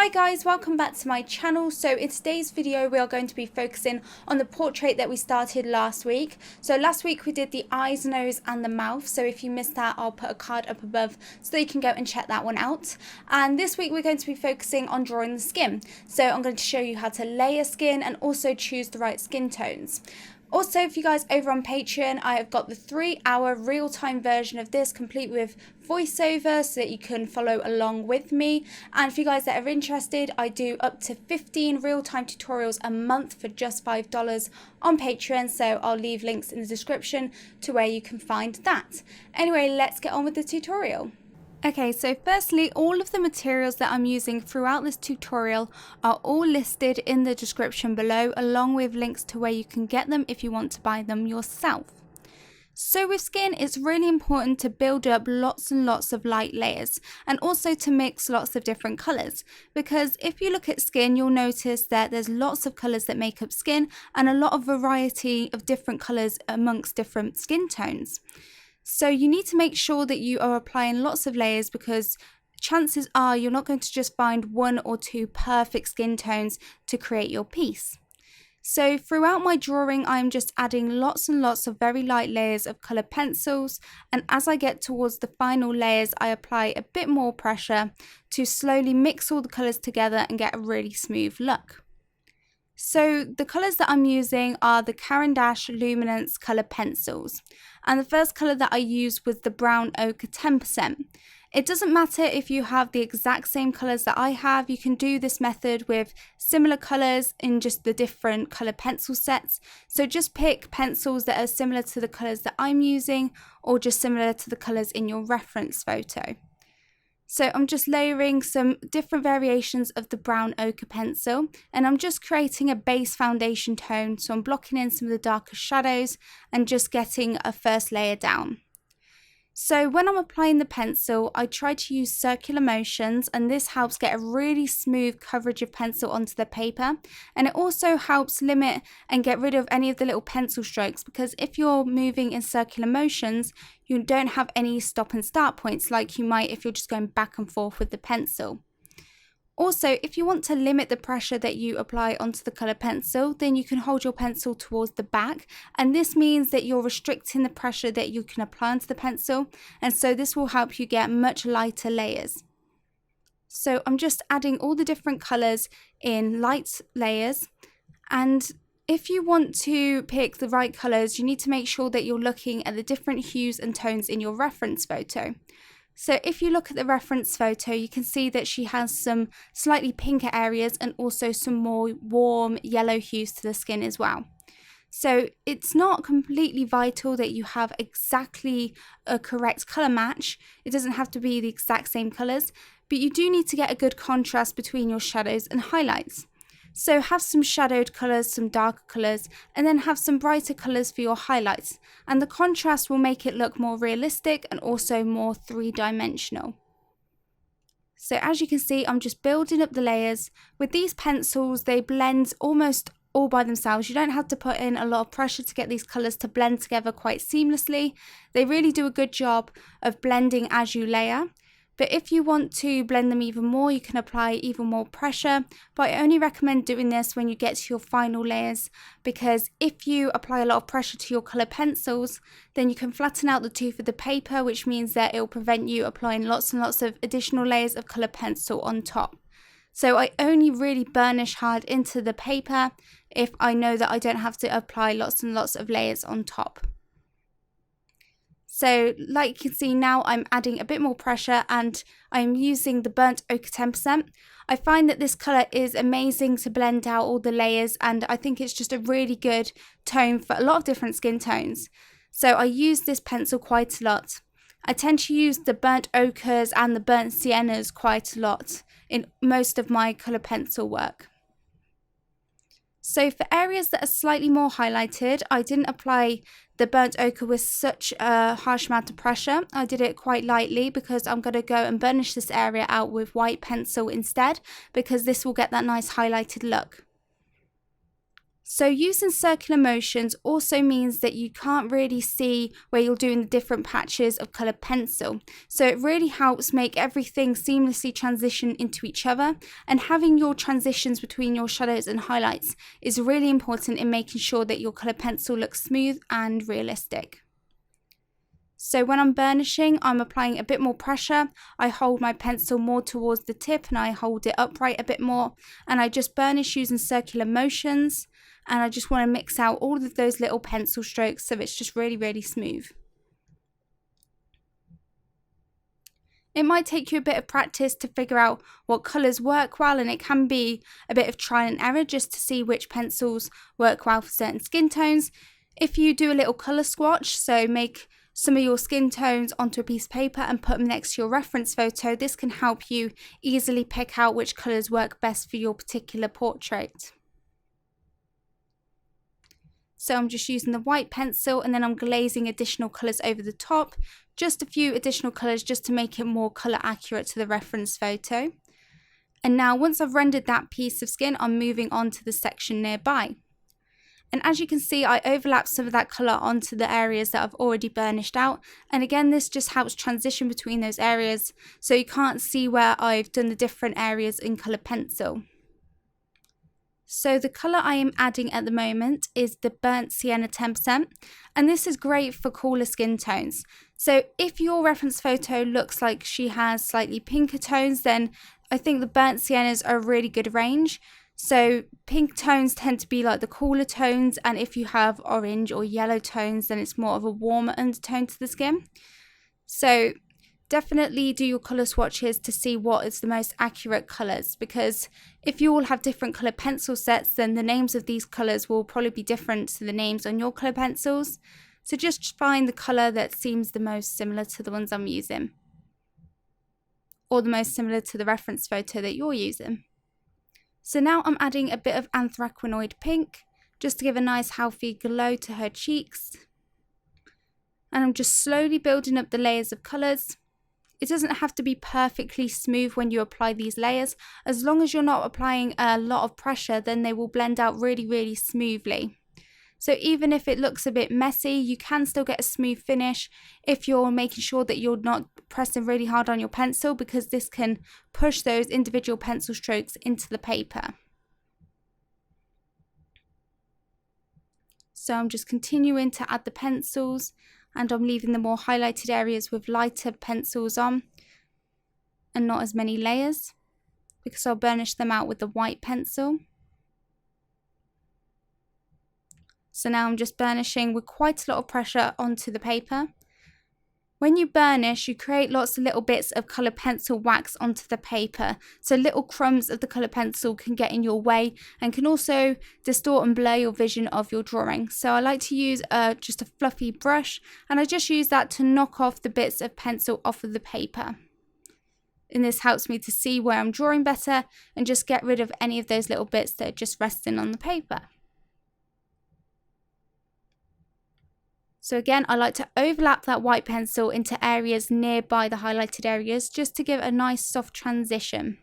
Hi guys, welcome back to my channel. So in today's video we are going to be focusing on the portrait that we started last week. So last week we did the eyes, nose and the mouth. So if you missed that, I'll put a card up above so that you can go and check that one out. And this week we're going to be focusing on drawing the skin. So I'm going to show you how to layer skin and also choose the right skin tones. Also, for you guys over on Patreon, I have got the 3-hour real-time version of this, complete with voiceover, so that you can follow along with me. And for you guys that are interested, I do up to 15 real-time tutorials a month for just $5 on Patreon, so I'll leave links in the description to where you can find that. Anyway, let's get on with the tutorial. Okay, so firstly, all of the materials that I'm using throughout this tutorial are all listed in the description below, along with links to where you can get them if you want to buy them yourself. So with skin, it's really important to build up lots and lots of light layers and also to mix lots of different colours, because if you look at skin, you'll notice that there's lots of colours that make up skin and a lot of variety of different colours amongst different skin tones. So you need to make sure that you are applying lots of layers, because chances are you're not going to just find one or two perfect skin tones to create your piece. So throughout my drawing, I'm just adding lots and lots of very light layers of coloured pencils, and as I get towards the final layers, I apply a bit more pressure to slowly mix all the colours together and get a really smooth look. So the colours that I'm using are the Caran d'Ache Luminance colour pencils, and the first colour that I used was the brown ochre 10%. It doesn't matter if you have the exact same colours that I have, you can do this method with similar colours in just the different colour pencil sets. So just pick pencils that are similar to the colours that I'm using, or just similar to the colours in your reference photo. So I'm just layering some different variations of the brown ochre pencil, and I'm just creating a base foundation tone, so I'm blocking in some of the darker shadows and just getting a first layer down. So when I'm applying the pencil, I try to use circular motions, and this helps get a really smooth coverage of pencil onto the paper, and it also helps limit and get rid of any of the little pencil strokes, because if you're moving in circular motions, you don't have any stop and start points like you might if you're just going back and forth with the pencil. Also, if you want to limit the pressure that you apply onto the colour pencil, then you can hold your pencil towards the back, and this means that you're restricting the pressure that you can apply onto the pencil, and so this will help you get much lighter layers. So I'm just adding all the different colours in light layers, and if you want to pick the right colours, you need to make sure that you're looking at the different hues and tones in your reference photo. So if you look at the reference photo, you can see that she has some slightly pinker areas and also some more warm yellow hues to the skin as well. So it's not completely vital that you have exactly a correct colour match. It doesn't have to be the exact same colours, but you do need to get a good contrast between your shadows and highlights. So have some shadowed colours, some darker colours, and then have some brighter colours for your highlights. And the contrast will make it look more realistic and also more three-dimensional. So as you can see, I'm just building up the layers. With these pencils, they blend almost all by themselves. You don't have to put in a lot of pressure to get these colours to blend together quite seamlessly. They really do a good job of blending as you layer. But if you want to blend them even more, you can apply even more pressure. But I only recommend doing this when you get to your final layers, because if you apply a lot of pressure to your colour pencils, then you can flatten out the tooth of the paper, which means that it will prevent you applying lots and lots of additional layers of colour pencil on top. So I only really burnish hard into the paper if I know that I don't have to apply lots and lots of layers on top. So like you can see now, I'm adding a bit more pressure and I'm using the burnt ochre 10%. I find that this colour is amazing to blend out all the layers, and I think it's just a really good tone for a lot of different skin tones. So I use this pencil quite a lot. I tend to use the burnt ochres and the burnt siennas quite a lot in most of my colour pencil work. So for areas that are slightly more highlighted, I didn't apply the burnt ochre with such a harsh amount of pressure. I did it quite lightly because I'm going to go and burnish this area out with white pencil instead, because this will get that nice highlighted look. So using circular motions also means that you can't really see where you're doing the different patches of coloured pencil. So it really helps make everything seamlessly transition into each other, and having your transitions between your shadows and highlights is really important in making sure that your coloured pencil looks smooth and realistic. So when I'm burnishing, I'm applying a bit more pressure. I hold my pencil more towards the tip and I hold it upright a bit more, and I just burnish using circular motions, and I just want to mix out all of those little pencil strokes so it's just really smooth. It might take you a bit of practice to figure out what colours work well, and it can be a bit of trial and error just to see which pencils work well for certain skin tones. If you do a little colour swatch, so make some of your skin tones onto a piece of paper and put them next to your reference photo, this can help you easily pick out which colours work best for your particular portrait. So I'm just using the white pencil, and then I'm glazing additional colours over the top, just a few additional colours just to make it more colour accurate to the reference photo. And now once I've rendered that piece of skin, I'm moving on to the section nearby. And as you can see, I overlap some of that colour onto the areas that I've already burnished out. And again, this just helps transition between those areas, so you can't see where I've done the different areas in colour pencil. So the colour I am adding at the moment is the burnt sienna 10%, and this is great for cooler skin tones. So if your reference photo looks like she has slightly pinker tones, then I think the burnt siennas are a really good range. So pink tones tend to be like the cooler tones, and if you have orange or yellow tones, then it's more of a warmer undertone to the skin. So definitely do your colour swatches to see what is the most accurate colours, because if you all have different colour pencil sets, then the names of these colours will probably be different to the names on your colour pencils. So just find the colour that seems the most similar to the ones I'm using, or the most similar to the reference photo that you're using. So now I'm adding a bit of anthracenoid pink just to give a nice healthy glow to her cheeks. And I'm just slowly building up the layers of colours. It doesn't have to be perfectly smooth when you apply these layers. As long as you're not applying a lot of pressure, then they will blend out really smoothly. So even if it looks a bit messy, you can still get a smooth finish if you're making sure that you're not pressing really hard on your pencil, because this can push those individual pencil strokes into the paper. So I'm just continuing to add the pencils, and I'm leaving the more highlighted areas with lighter pencils on and not as many layers, because I'll burnish them out with the white pencil. So now I'm just burnishing with quite a lot of pressure onto the paper. When you burnish, you create lots of little bits of colour pencil wax onto the paper, so little crumbs of the colour pencil can get in your way and can also distort and blur your vision of your drawing. So I like to use just a fluffy brush, and I just use that to knock off the bits of pencil off of the paper. And this helps me to see where I'm drawing better and just get rid of any of those little bits that are just resting on the paper. So again, I like to overlap that white pencil into areas nearby the highlighted areas just to give a nice soft transition.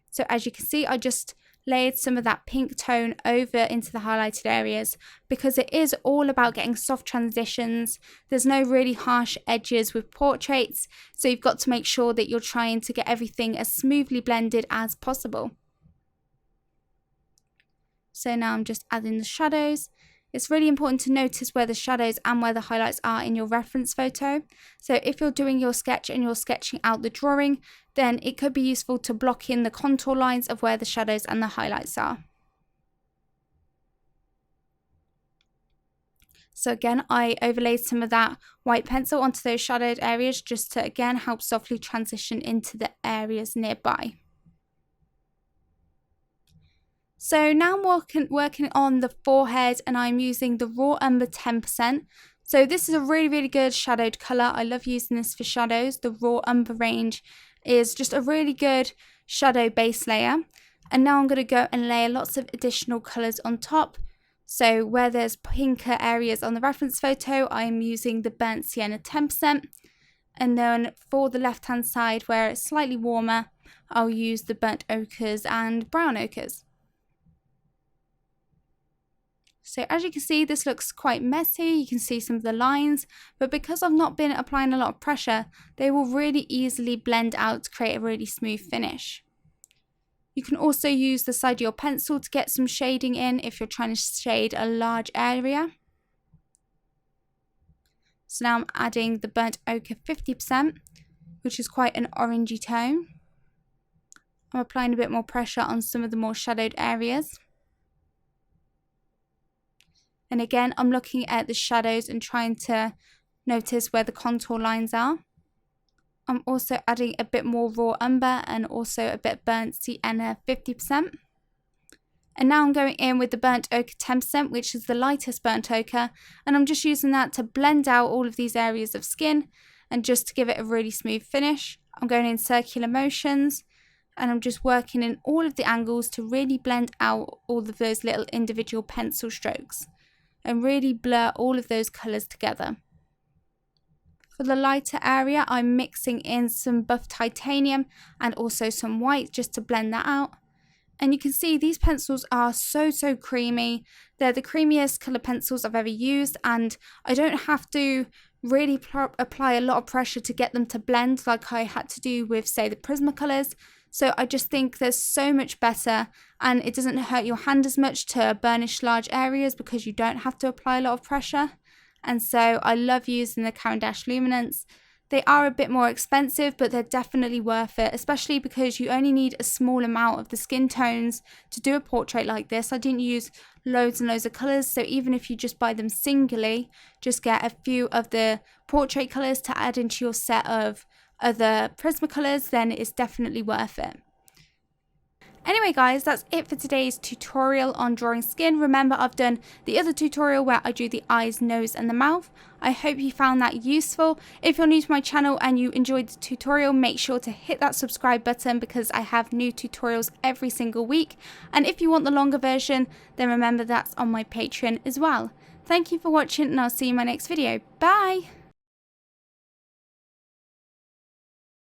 So as you can see, I just layered some of that pink tone over into the highlighted areas, because it is all about getting soft transitions. There's no really harsh edges with portraits, so you've got to make sure that you're trying to get everything as smoothly blended as possible. So now I'm just adding the shadows. It's really important to notice where the shadows and where the highlights are in your reference photo. So if you're doing your sketch and you're sketching out the drawing, then it could be useful to block in the contour lines of where the shadows and the highlights are. So again, I overlaid some of that white pencil onto those shadowed areas just to again help softly transition into the areas nearby. So now I'm working on the forehead, and I'm using the raw umber 10%. So this is a really good shadowed colour. I love using this for shadows. The raw umber range is just a really good shadow base layer. And now I'm going to go and layer lots of additional colours on top. So where there's pinker areas on the reference photo, I'm using the burnt sienna 10%. And then for the left hand side, where it's slightly warmer, I'll use the burnt ochres and brown ochres. So as you can see, this looks quite messy. You can see some of the lines, but because I've not been applying a lot of pressure, they will really easily blend out to create a really smooth finish. You can also use the side of your pencil to get some shading in if you're trying to shade a large area. So now I'm adding the burnt ochre 50%, which is quite an orangey tone. I'm applying a bit more pressure on some of the more shadowed areas. And again, I'm looking at the shadows and trying to notice where the contour lines are. I'm also adding a bit more raw umber and also a bit burnt sienna 50%. And now I'm going in with the burnt ochre 10%, which is the lightest burnt ochre, and I'm just using that to blend out all of these areas of skin and just to give it a really smooth finish. I'm going in circular motions and I'm just working in all of the angles to really blend out all of those little individual pencil strokes and really blur all of those colours together. For the lighter area, I'm mixing in some buff titanium and also some white just to blend that out. And you can see these pencils are so creamy. They're the creamiest colour pencils I've ever used, and I don't have to really apply a lot of pressure to get them to blend like I had to do with, say, the Prismacolors. So I just think they're so much better, and it doesn't hurt your hand as much to burnish large areas because you don't have to apply a lot of pressure. And so I love using the Caran d'Ache Luminance. They are a bit more expensive, but they're definitely worth it, especially because you only need a small amount of the skin tones to do a portrait like this. I didn't use loads and loads of colours, so even if you just buy them singly, just get a few of the portrait colours to add into your set of other Prismacolors, then it's definitely worth it. Anyway guys, that's it for today's tutorial on drawing skin. Remember, I've done the other tutorial where I drew the eyes, nose and the mouth. I hope you found that useful. If you're new to my channel and you enjoyed the tutorial, make sure to hit that subscribe button because I have new tutorials every single week. And if you want the longer version, then remember that's on my Patreon as well. Thank you for watching and I'll see you in my next video. Bye!